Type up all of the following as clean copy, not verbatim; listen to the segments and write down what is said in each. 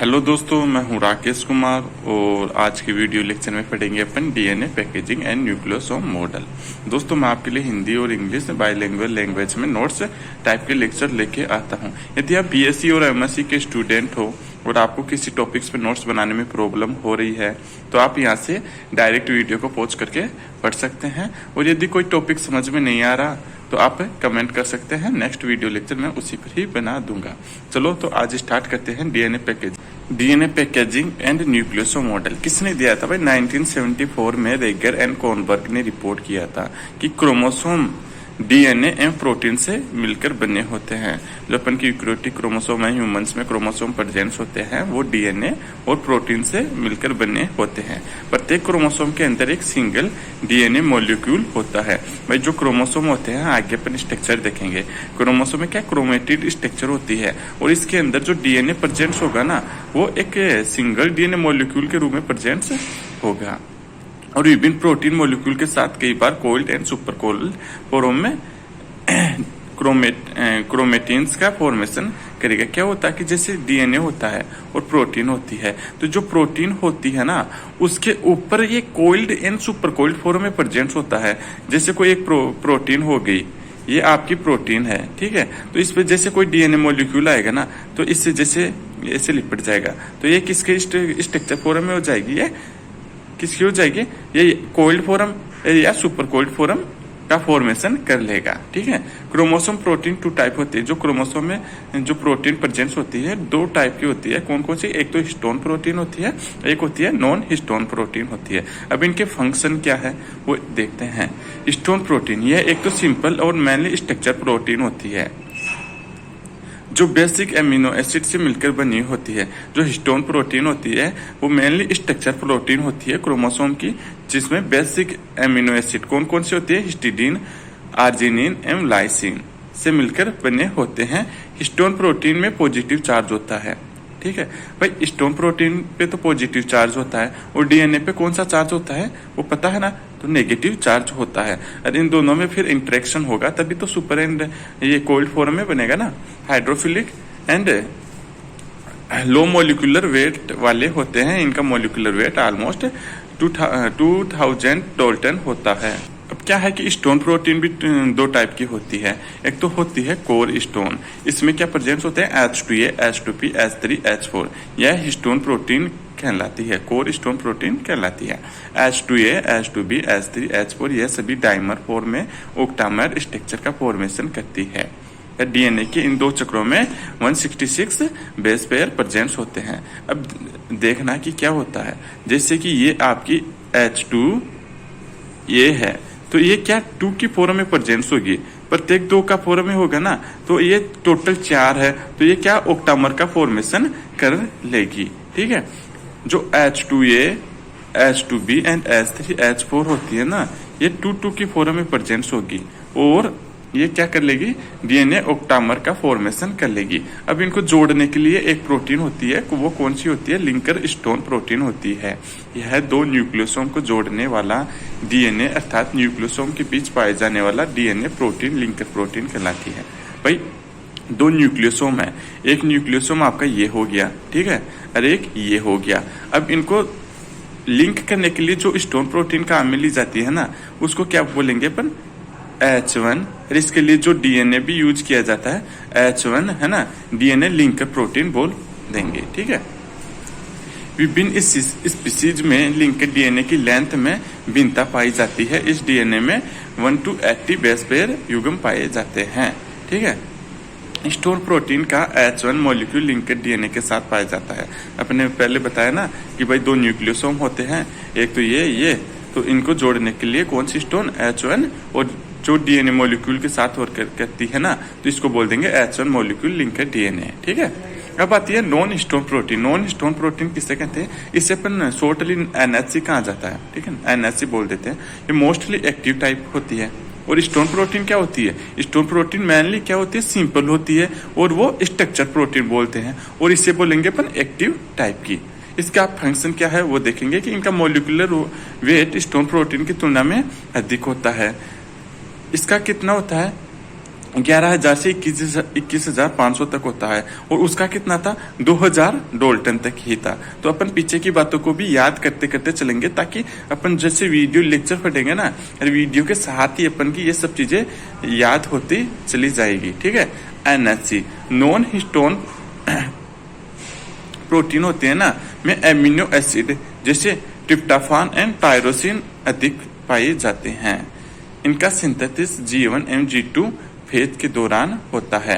Hello दोस्तों, मैं हूं राकेश कुमार और आज की वीडियो लेक्चर में पढ़ेंगे अपन DNA packaging and nucleosome model. दोस्तों, मैं आपके लिए हिंदी और इंग्लिश बाइलिंगुअल लैंग्वेज में नोट्स टाइप के लेक्चर लेके आता हूं। यदि आप बीएससी और एमएससी के स्टूडेंट हो और आपको किसी टॉपिक्स पे नोट्स बनाने में प्रॉब्लम हो रही है तो आप यहाँ से डायरेक्ट वीडियो को पॉज करके पढ़ सकते हैं। और यदि कोई टॉपिक समझ में नहीं आ रहा तो आप कमेंट कर सकते हैं, नेक्स्ट वीडियो लेक्चर मैं उसी पर ही बना दूंगा। चलो तो आज स्टार्ट करते हैं DNA packaging and nucleosome model. किसने दिया था भाई? 1974 में रेगर एंड कॉर्नबर्ग ने रिपोर्ट किया था कि क्रोमोसोम डीएनए एवं प्रोटीन से मिलकर बने होते हैं। जो अपन की यूकैरियोटिक क्रोमोसोम है, ह्यूमंस में क्रोमोसोम प्रेजेंस होते हैं, वो डीएनए और प्रोटीन से मिलकर बने होते हैं। प्रत्येक क्रोमोसोम के अंदर एक सिंगल डीएनए मॉलिक्यूल होता है। भाई जो क्रोमोसोम होते हैं, आगे अपन स्ट्रक्चर देखेंगे। क्रोमोसोम में क्या क्रोमेटिड स्ट्रक्चर होती है और इसके अंदर जो डीएनए प्रेजेंस होगा ना, वो एक सिंगल डीएनए मॉलिक्यूल के रूप में प्रेजेंस होगा। और विभिन्न प्रोटीन मॉलिक्यूल के साथ कई बार coiled and super coiled form में क्रोमेटिन्स का फॉर्मेशन करेगा। क्या होता है कि जैसे डीएनए होता है और प्रोटीन होती है, तो जो प्रोटीन होती है ना, उसके ऊपर ये coiled and super coiled form में प्रेजेंस होता है। जैसे कोई एक प्रोटीन हो गई, ये आपकी प्रोटीन है, ठीक है। तो इस पे जैसे कोई डीएनए मॉलिक्यूल आएगा ना, तो इससे जैसे ऐसे लिपट जाएगा, तो ये किसके स्ट्रक्चर फॉर्म में हो जाएगी? ये किसकी हो जाएगी? ये कोइल्ड फॉर्म या सुपर कोइल्ड फॉर्म का फॉर्मेशन कर लेगा, ठीक है। क्रोमोसोम प्रोटीन 2 टाइप होती है। जो क्रोमोसोम में जो प्रोटीन प्रेजेंस होती है 2 टाइप की होती है। कौन कौन सी? एक तो हिस्टोन प्रोटीन होती है, एक होती है नॉन हिस्टोन प्रोटीन होती है। अब इनके फंक्शन क्या है वो देखते हैं। हिस्टोन प्रोटीन यह एक तो सिंपल और मेनली स्ट्रक्चर प्रोटीन होती है जो बेसिक एमिनो एसिड से मिलकर बनी होती है। जो हिस्टोन प्रोटीन होती है वो मेनली स्ट्रक्चर प्रोटीन होती है क्रोमोसोम की, जिसमें बेसिक एमिनो एसिड कौन कौन सी होती है? हिस्टिडीन, आर्जिनिन एवं लाइसिन से मिलकर बने होते हैं। हिस्टोन प्रोटीन में पॉजिटिव चार्ज होता है, ठीक है भाई। हिस्टोन प्रोटीन पे तो पॉजिटिव चार्ज होता है और डीएनए पे कौन सा चार्ज होता है वो पता है ना? तो नेगेटिव चार्ज होता है। और इन दोनों में फिर इंटरेक्शन होगा तभी तो सुपर एंड ये कोल्ड फॉर्म में बनेगा ना। Hydrophilic and low molecular weight वाले होते हैं। इनका मोलिकुलर वेट ऑलमोस्ट 2000 डाल्टन होता है। अब क्या है कि स्टोन प्रोटीन भी 2 टाइप की होती है। एक तो होती है कोर स्टोन, इसमें क्या प्रेजेंस होते हैं? H2A, H2P, H3, H4। यह हिस्टोन प्रोटीन कहलाती है, कोर स्टोन प्रोटीन कहलाती है। H2A, H2B, H3, H4 यह सभी डाइमर फॉर्म में ऑक्टामर स्ट्रक्चर का फॉर्मेशन करती है। डीएनए के इन 2 चक्रों में 166 बेस पेयर प्रेजेंस होते हैं। अब देखना कि क्या होता है। जैसे कि ये आपकी H2 ये है, तो ये क्या 2 की फॉर्म में प्रेजेंस होगी, प्रत्येक 2 का फॉर्म में होगा ना, तो ये टोटल 4 है, तो ये क्या ऑक्टामर का फॉर्मेशन कर लेगी, ठीक है। जो H2A, H2B and H3, H4 होती है ना, ये 2 की फॉर्म में प्रेजेंस होगी और ये क्या कर लेगी? डीएनए ऑक्टामर का फॉर्मेशन कर लेगी। अब इनको जोड़ने के लिए एक प्रोटीन होती है, वो कौन सी होती है? लिंकर स्टोन प्रोटीन होती है। यह 2 न्यूक्लियोसोम को जोड़ने वाला डीएनए अर्थात न्यूक्लियोसोम के बीच पाए जाने वाला डीएनए प्रोटीन लिंकर प्रोटीन कहलाती है। भाई 2 न्यूक्लियोसोम है, एक न्यूक्लियोसोम आपका ये हो गया, ठीक है, और एक ये हो गया। अब इनको लिंक करने के लिए जो स्टोन प्रोटीन काम में ली जाती है ना, उसको क्या बोलेंगे अपन? H1। और इसके लिए जो डीएनए भी यूज किया जाता है H1 है ना, डीएनए लिंकर प्रोटीन बोल देंगे, ठीक है। विभिन्न स्पीसीज में लिंकर डीएनए की लेंथ में भिन्नता पाई जाती है। इस डीएनए में 1 to 80 बेस पेयर युग्म पाए जाते हैं, ठीक है। स्टोन प्रोटीन का H1 मॉलिक्यूल लिंकर डीएनए के साथ पाया जाता है। अपने पहले बताया ना कि भाई 2 न्यूक्लियोसोम होते हैं, एक तो ये, तो इनको जोड़ने के लिए कौन सी स्टोन? H1, और जो डीएनए मॉलिक्यूल के साथ वर्क करती है ना, तो इसको बोल देंगे H1 मॉलिक्यूल लिंकर डीएनए, ठीक है। अब आती है non histone protein. Non histone protein किसे कहते हैं? इससे अपन शॉर्टली NHC कहा जाता है, ठीक है, NHC बोल देते हैं। ये मोस्टली एक्टिव टाइप होती है। और स्टोन प्रोटीन क्या होती है? स्टोन प्रोटीन मेनली क्या होती है? सिंपल होती है और वो स्ट्रक्चर प्रोटीन बोलते हैं, और इससे बोलेंगे अपन एक्टिव टाइप की। इसका फंक्शन क्या है वो देखेंगे कि इनका मोलिकुलर वेट स्टोन प्रोटीन की तुलना में अधिक होता है। इसका कितना होता है? 11,000 से 21,500 तक होता है, और उसका कितना था 2,000 डाल्टन तक ही था। तो अपन पीछे की बातों को भी याद करते करते चलेंगे, ताकि अपन जैसे वीडियो लेक्चर पढ़ेंगे ना, वीडियो के साथ ही अपन की ये सब चीजें याद होती चली जाएगी। ठीक है। NH नॉन हिस्टोन प्रोटीन होते हैं ना, में एमिनो एसिड जैसे ट्रिप्टोफान एंड टायरोसिन अधिक पाए जाते हैं। इनका सिंथेसिस G1 एवं G2 फेज के दौरान होता है।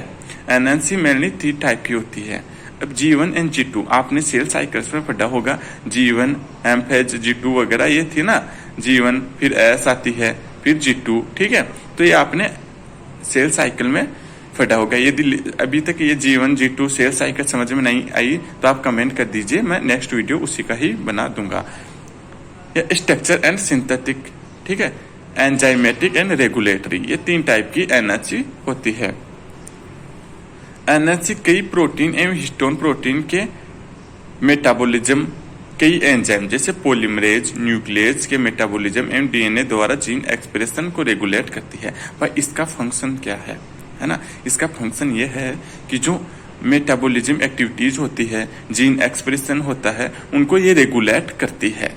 एनएनसी मेनली 3 टाइप की होती है। अब G1 एंड G2 आपने सेल साइकिल्स में पढ़ा होगा, G1 एम फेज, G2 वगैरह ये थी ना, G1 फिर S आती है, फिर G2। ठीक है। तो ये आपने सेल साइकिल में पढ़ा होगा। यदि अभी तक ये G1 G2 सेल साइकिल समझ में नहीं आई तो आप कमेंट कर दीजिए, मैं नेक्स्ट वीडियो उसी का ही बना दूंगा। स्ट्रक्चर एंड सिंथेटिक, ठीक है, एंजाइमेटिक एंड रेगुलेटरी, ये 3 टाइप की एनर्जी होती है। एनर्जी कई प्रोटीन एवं हिस्टोन प्रोटीन के मेटाबॉलिज्म, कई एंजाइम जैसे पॉलीमरेज, न्यूक्लियस के मेटाबॉलिज्म एवं डीएनए द्वारा जीन एक्सप्रेशन को रेगुलेट करती है। पर इसका फंक्शन क्या है ना, इसका फंक्शन ये है कि जो मेटाबॉलिज्म एक्टिविटीज होती है, जीन एक्सप्रेशन होता है, उनको ये रेगुलेट करती है।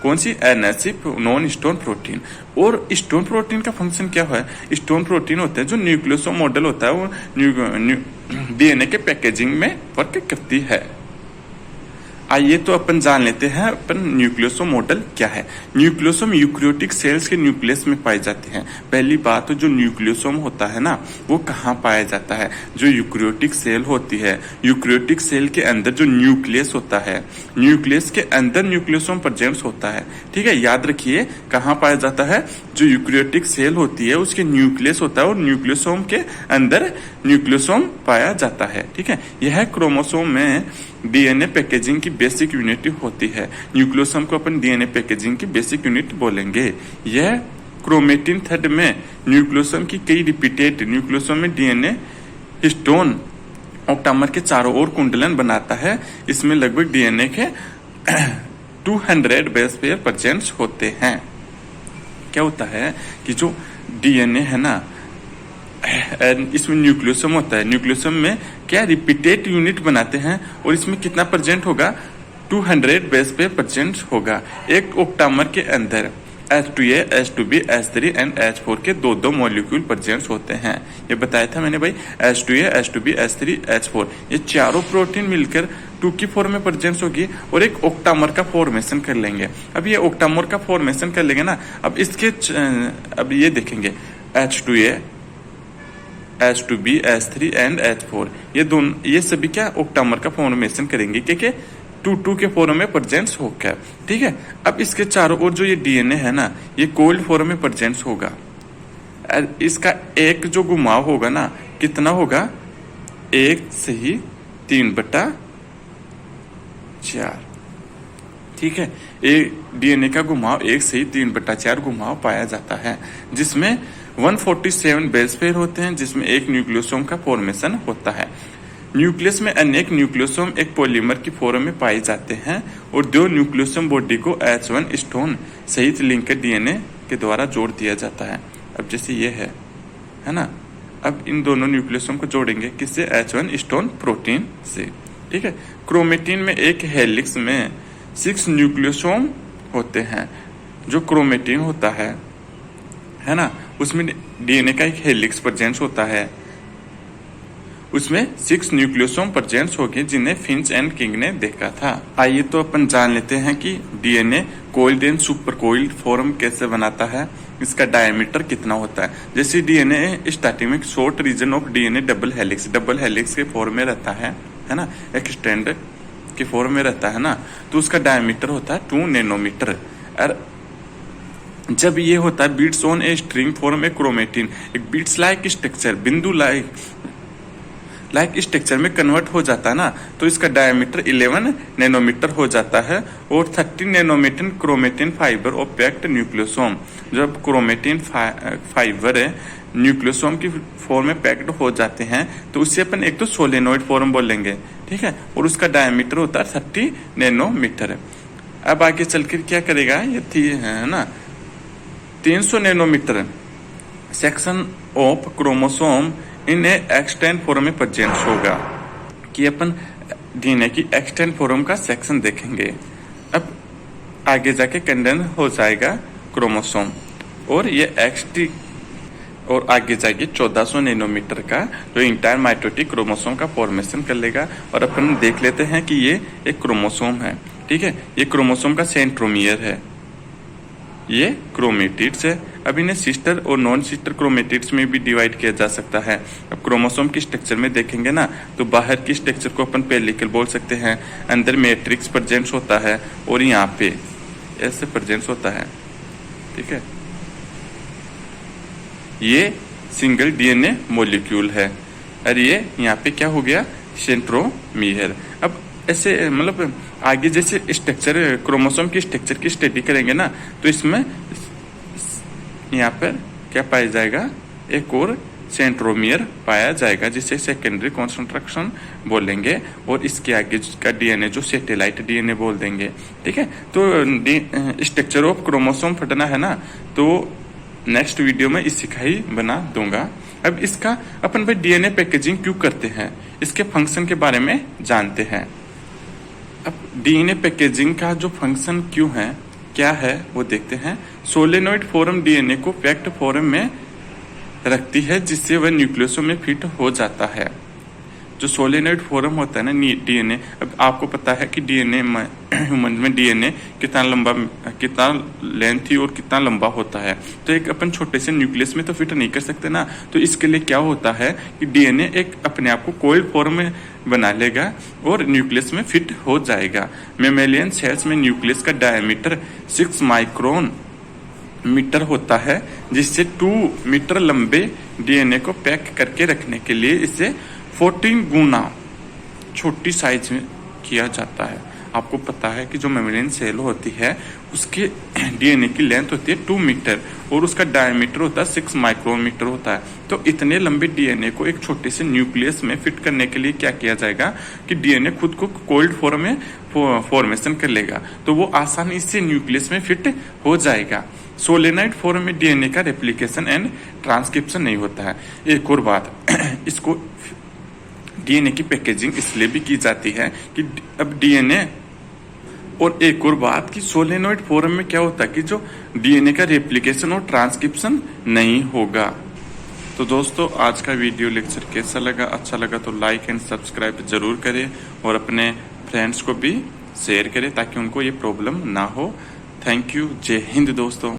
कौन सी? NSC non stone protein. और स्टोन प्रोटीन का फंक्शन क्या है? स्टोन प्रोटीन होते हैं जो न्यूक्लियोसोम मॉडल होता है, वो डीएनए के पैकेजिंग में वर्क करती है। आइए तो अपन जान लेते हैं अपन न्यूक्लियोसोम मॉडल क्या है। न्यूक्लियोसोम यूकैरियोटिक सेल्स के न्यूक्लियस में पाए जाते हैं। पहली बात तो जो न्यूक्लियोसोम होता है ना, वो कहाँ पाया जाता है? जो यूकैरियोटिक सेल होती है, यूकैरियोटिक सेल के अंदर जो न्यूक्लियस होता है, न्यूक्लियस के अंदर न्यूक्लियोसोम प्रेजेंट होता है। ठीक है, याद रखिए कहाँ पाया जाता है? जो यूकैरियोटिक सेल होती है उसके न्यूक्लियस होता है, और न्यूक्लियोसोम के अंदर न्यूक्लियोसोम पाया जाता है। ठीक है, यह क्रोमोसोम में डीएनए पैकेजिंग की बेसिक यूनिट होती है। न्यूक्लियोसोम को अपन डीएनए पैकेजिंग की बेसिक यूनिट बोलेंगे। यह क्रोमेटिन थ्रेड में न्यूक्लियोसोम की कई रिपीटेड, न्यूक्लियोसोम में डीएनए हिस्टोन ऑक्टामर के चारों ओर कुंडलन बनाता है। इसमें लगभग डीएनए के 200 बेस पेयर प्रेजेंट होते हैं। क्या होता है कि जो डीएनए है ना, इसमें न्यूक्लियोसोम होता है, न्यूक्लियोसोम में क्या रिपीटेड यूनिट बनाते हैं, और इसमें कितना प्रेजेंट होगा? 200 बेस पे प्रेजेंट होगा। एक ऑक्टामर के अंदर H2A, H2B, H3 and H4 के दो मॉलिक्यूल प्रेजेंट होते हैं। ये बताया था मैंने भाई, H2A, H2B, H3, H4 ये चारों प्रोटीन मिलकर 2 की फॉर्म में प्रेजेंट होगी, और एक ऑक्टामर का फॉर्मेशन कर लेंगे। अब ये ऑक्टामर का फॉर्मेशन कर लेंगे ना, अब इसके अब ये देखेंगे H2A, H2B, H3 and H4 ये सभी क्या ऑक्टामर का फॉर्मेशन करेंगे, क्योंकि 2 के फॉर्म में प्रेजेंट होकर। ठीक है, अब इसके चारों ओर जो ये डीएनए है ना, ये कोल्ड फॉर्म में प्रेजेंट होगा। इसका एक जो घुमाव होगा ना, कितना होगा? 1 से ही 3/4। ठीक है, एक डीएनए का घुमाव 1 से ही 3/4 घुमाव पाया जाता है, जिसमें 147 बेस पेयर होते हैं, जिसमें एक न्यूक्लियोसोम का फॉर्मेशन होता है। न्यूक्लियस में अनेक न्यूक्लियोसोम एक पॉलीमर की फॉर्म में पाए जाते हैं, और 2 न्यूक्लियोसोम बॉडी को H1 स्टोन सहित लिंकर डीएनए के द्वारा जोड़ दिया जाता है। अब जैसे ये है ना, अब इन दोनों न्यूक्लियोसोम को जोड़ेंगे किससे? H1 स्टोन प्रोटीन से। ठीक है, क्रोमेटिन में एक हेलिक्स में 6 न्यूक्लियोसोम होते हैं। जो क्रोमेटिन होता है ना, उसमें डीएनए का एक हेलिक्स प्रेजेंट होता है, उसमें 6 न्यूक्लियोसोम प्रेजेंट होंगे, जिन्हें फिंच एंड किंग ने देखा था। आइए तो अपन जान लेते हैं कि DNA coiled and super coiled form कैसे बनाता है, इसका डायमीटर कितना होता है। जैसे डीएनए स्टार्टिंग में short region of DNA double helix के फॉर्म में रहता है ना, एक स्टैंड के फॉर्म में रहता है ना, तो उसका डायमीटर होता है 2 नैनोमीटर। और जब ये होता है beads on a string form a chromatin, एक बीट्स लाइक स्ट्रक्चर, बिंदु लाइक स्ट्रक्चर में कन्वर्ट हो जाता है ना, तो इसका डायमीटर 11 नैनोमीटर हो जाता है। और 30 nanometer chromatin fibre of packed nucleosome, जब क्रोमेटिन फाइबर न्यूक्लियोसोम की फॉर्म में पैक्ड हो जाते हैं, तो उससे अपन एक तो सोलेनोइड फॉर्म बोलेंगे। ठीक है, और उसका डायमीटर होता है 30 नैनोमीटर। अब आगे चलकर क्या करेगा, ये थी है ना 300 nanometer section of chromosome in a extend form में प्रेजेंट होगा, कि अपन डीएनए की एक्सटेंड फॉर्म का सेक्शन देखेंगे। अब आगे जाके कंडेंस हो जाएगा क्रोमोसोम, और ये एक्सटी और आगे जाके 1400 नैनोमीटर का जो इंटायर माइटोटिक क्रोमोसोम का फॉर्मेशन कर लेगा। और अपन देख लेते हैं कि ये एक क्रोमोसोम है, ठीक है। ये क्रोमोसोम का सेंट्रोमियर है, ये क्रोमेटिड्स है। अब इन्हें सिस्टर और नॉन सिस्टर क्रोमेटिड्स में भी डिवाइड किया जा सकता है। अब क्रोमोसोम की स्ट्रक्चर में देखेंगे ना, तो बाहर की स्ट्रक्चर को अपन पेलिकल बोल सकते हैं, अंदर मैट्रिक्स प्रेजेंट होता है, और यहाँ पे ऐसे प्रेजेंट होता है, ठीक है। ये सिंगल डीएनए मॉलिक्यूल है, और ये यहाँ पे क्या हो गया, सेंट्रोमियर। अब ऐसे मतलब आगे जैसे स्ट्रक्चर क्रोमोसोम की स्ट्रक्चर की स्टडी करेंगे ना, तो इसमें यहाँ पर क्या पाया जाएगा, एक और सेंट्रोमियर पाया जाएगा, जिसे सेकेंडरी कंस्ट्रक्शन बोलेंगे, और इसके आगे का डीएनए जो सैटेलाइट डीएनए बोल देंगे, ठीक है। तो स्ट्रक्चर ऑफ क्रोमोसोम पढ़ना है ना, तो नेक्स्ट वीडियो में इस सिखाई बना दूंगा। अब इसका अपन भाई डीएनए पैकेजिंग क्यों करते हैं, इसके फंक्शन के बारे में जानते हैं। अब डीएनए पैकेजिंग का जो फंक्शन क्यों है, क्या है, वो देखते हैं। सोलेनोइड फॉर्म डीएनए को पैक्ड फॉर्म में रखती है, जिससे वह न्यूक्लियसों में फिट हो जाता है। जो सोलेनोइड फॉर्म होता है ना डीएनए, अब आपको पता है कि डीएनए ह्यूमन में डीएनए कितना लेंथी और कितना लंबा होता है। तो एक अपन छोटे से न्यूक्लियस में तो फिट नहीं कर सकते ना, तो इसके लिए क्या होता है कि डीएनए एक अपने आप को कोइल्ड फॉर्म में बना लेगा और न्यूक्लियस में फिट हो जाएगा। मेमेलियन सेल्स में न्यूक्लियस का डायमीटर 6 माइक्रोन मीटर होता है, जिससे 2 मीटर लंबे डीएनए को पैक करके रखने के लिए इसे 14 गुना छोटी साइज में किया जाता है। आपको पता है कि जो मेमेलियन सेल होती है उसके डीएनए की लेंथ होती है 2 मीटर और उसका डायमीटर होता है 6 माइक्रोमीटर होता है। तो इतने लंबे डीएनए को एक छोटे से न्यूक्लियस में फिट करने के लिए क्या किया जाएगा कि डीएनए खुद को कोल्ड फॉर्म में फॉर्मेशन कर लेगा, तो वो आसानी से न्यूक्लियस में फिट हो जाएगा। सोलेनाइड फॉर्म में डीएनए का रेप्लिकेशन एंड ट्रांसक्रिप्शन नहीं होता है। एक और बात, इसको डीएनए की पैकेजिंग इसलिए भी की जाती है कि अब डीएनए, और एक और बात कि सोलेनोइड फॉर्म में क्या होता है कि जो डीएनए का रेप्लिकेशन और ट्रांसक्रिप्शन नहीं होगा। तो दोस्तों, आज का वीडियो लेक्चर कैसा लगा, अच्छा लगा तो लाइक एंड सब्सक्राइब जरूर करें और अपने फ्रेंड्स को भी शेयर करें ताकि उनको ये प्रॉब्लम ना हो। Thank you. जय हिंद दोस्तों।